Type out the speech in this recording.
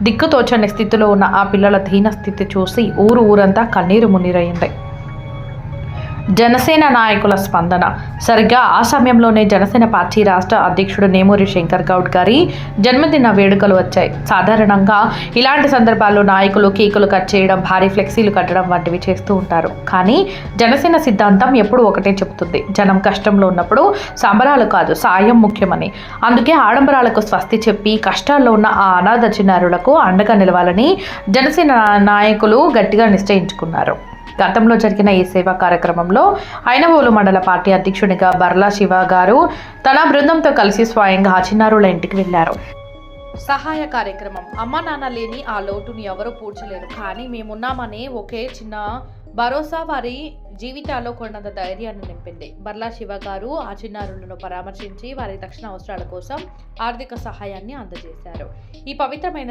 దిక్కుతోచని స్థితిలో ఉన్న ఆ పిల్లల దీన స్థితి చూసి ఊరంతా కన్నీరు మున్నీరయ్యింది. జనసేన నాయకుల స్పందన. సరిగ్గా ఆ సమయంలోనే జనసేన పార్టీ రాష్ట్ర అధ్యక్షుడు నేమూరి శంకర్ గౌడ్ గారి జన్మదిన వేడుకలు వచ్చాయి. సాధారణంగా ఇలాంటి సందర్భాల్లో నాయకులు కేకులు కట్ చేయడం, భారీ ఫ్లెక్సీలు కట్టడం వంటివి చేస్తూ ఉంటారు. కానీ జనసేన సిద్ధాంతం ఎప్పుడూ ఒకటే చెబుతుంది: జనం కష్టంలో ఉన్నప్పుడు సంబరాలు కాదు, సాయం ముఖ్యమని. అందుకే ఆడంబరాలకు స్వస్తి చెప్పి కష్టాల్లో ఉన్న ఆ అనాథ చిన్నారులకు అండగా నిలవాలని జనసేన నాయకులు గట్టిగా నిశ్చయించుకున్నారు. గతంలో జరిగిన ఈ సేవా కార్యక్రమంలో ఐనవోలు మండల పార్టీ అధ్యక్షునిగా బర్లా శివ గారు తన బృందంతో కలిసి స్వయంగా ఆ చిన్నారుల ఇంటికి వెళ్లారు. సహాయ కార్యక్రమం. అమ్మ నాన్న లేని ఆ లోటుని ఎవరూ పూడ్చలేరు, కానీ మేమున్నామనే ఒకే చిన్న భరోసా వారి జీవితాల్లో కొండంత ధైర్యాన్ని నింపింది. బర్లా శివ గారు ఆ చిన్నారులను పరామర్శించి వారి తక్షణ అవసరాల కోసం ఆర్థిక సహాయాన్ని అందజేశారు. ఈ పవిత్రమైన